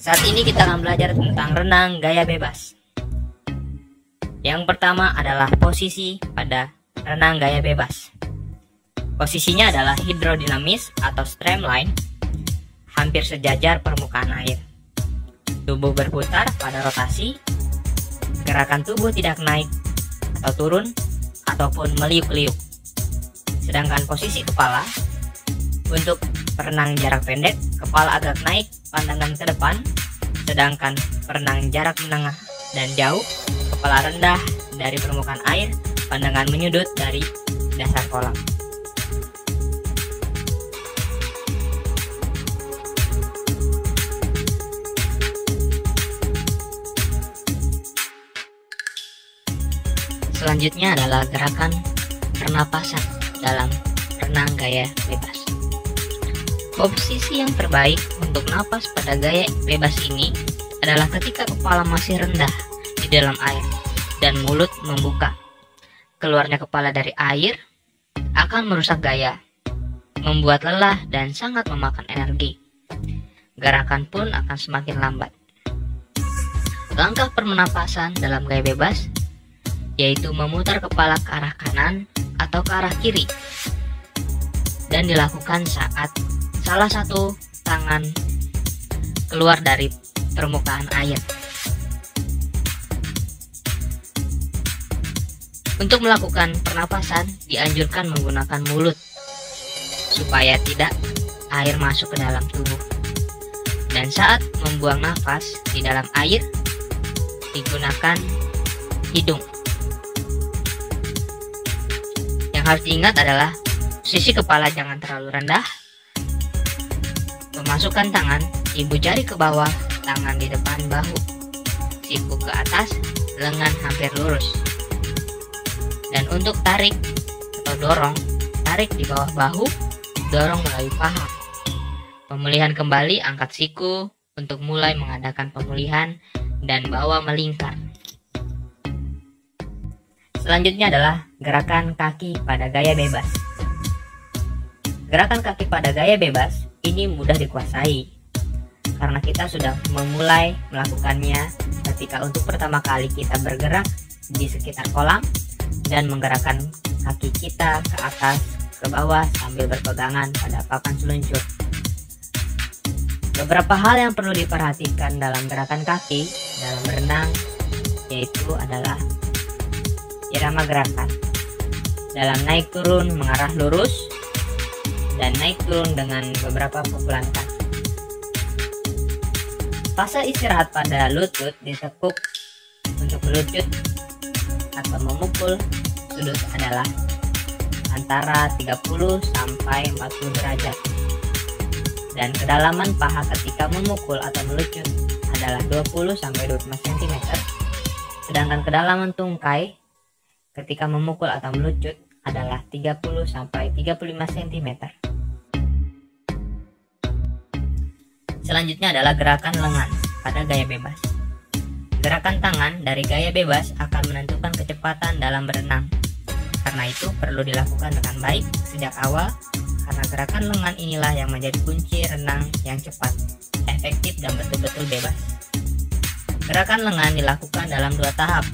Saat ini kita akan belajar tentang renang gaya bebas. Yang pertama adalah posisi pada renang gaya bebas. Posisinya adalah hidrodinamis atau streamline, hampir sejajar permukaan air. Tubuh berputar pada rotasi, gerakan tubuh tidak naik atau turun ataupun meliuk-liuk. Sedangkan posisi kepala, untuk perenang jarak pendek, kepala agak naik, pandangan ke depan. Sedangkan perenang jarak menengah dan jauh, kepala rendah dari permukaan air, pandangan menyudut dari dasar kolam. Selanjutnya adalah gerakan pernapasan dalam renang gaya bebas. Posisi yang terbaik untuk napas pada gaya bebas ini adalah ketika kepala masih rendah di dalam air dan mulut membuka. Keluarnya kepala dari air akan merusak gaya, membuat lelah dan sangat memakan energi. Gerakan pun akan semakin lambat. Langkah pernapasan dalam gaya bebas yaitu memutar kepala ke arah kanan atau ke arah kiri, dan dilakukan saat salah satu tangan keluar dari permukaan air. Untuk melakukan pernapasan dianjurkan menggunakan mulut supaya tidak air masuk ke dalam tubuh. Dan saat membuang nafas di dalam air digunakan hidung. Yang harus diingat adalah posisi kepala jangan terlalu rendah. Memasukkan tangan, ibu jari ke bawah, tangan di depan bahu, siku ke atas, lengan hampir lurus. Dan untuk tarik atau dorong, tarik di bawah bahu, dorong melalui paha. Pemulihan kembali, angkat siku untuk mulai mengadakan pemulihan dan bawa melingkar. Selanjutnya adalah gerakan kaki pada gaya bebas. Gerakan kaki pada gaya bebas ini mudah dikuasai karena kita sudah memulai melakukannya ketika untuk pertama kali kita bergerak di sekitar kolam dan menggerakkan kaki kita ke atas, ke bawah sambil berpegangan pada papan seluncur. Beberapa hal yang perlu diperhatikan dalam gerakan kaki dalam berenang yaitu adalah irama gerakan dalam naik turun mengarah lurus dan naik turun dengan beberapa pukulan kaki. Fase istirahat pada lutut ditekuk untuk melucut atau memukul sudut adalah antara 30 sampai 40 derajat. Dan kedalaman paha ketika memukul atau melucut adalah 20 sampai 25 cm. Sedangkan kedalaman tungkai ketika memukul atau melucut adalah 30 sampai 35 cm. Selanjutnya adalah gerakan lengan pada gaya bebas. Gerakan tangan dari gaya bebas akan menentukan kecepatan dalam berenang. Karena itu perlu dilakukan dengan baik sejak awal, karena gerakan lengan inilah yang menjadi kunci renang yang cepat, efektif dan betul-betul bebas. Gerakan lengan dilakukan dalam 2 tahap.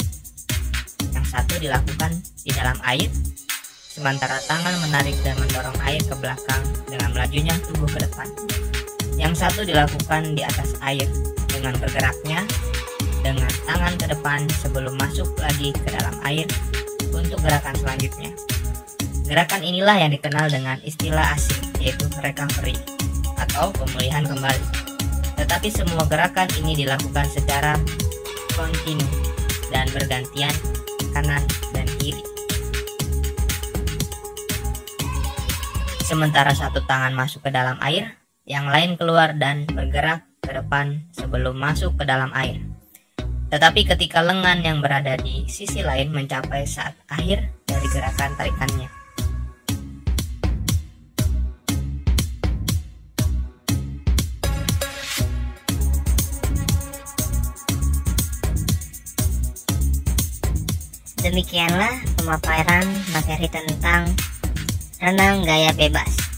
Yang satu dilakukan di dalam air, sementara tangan menarik dan mendorong air ke belakang dengan melajunya tubuh ke depan. Yang satu dilakukan di atas air dengan bergeraknya dengan tangan ke depan sebelum masuk lagi ke dalam air untuk gerakan selanjutnya. Gerakan inilah yang dikenal dengan istilah asing yaitu recovery atau pemulihan kembali. Tetapi semua gerakan ini dilakukan secara kontinu dan bergantian kanan dan kiri. Sementara satu tangan masuk ke dalam air, yang lain keluar dan bergerak ke depan sebelum masuk ke dalam air. Tetapi ketika lengan yang berada di sisi lain mencapai saat akhir dari gerakan tarikannya. Demikianlah pemaparan materi tentang renang gaya bebas.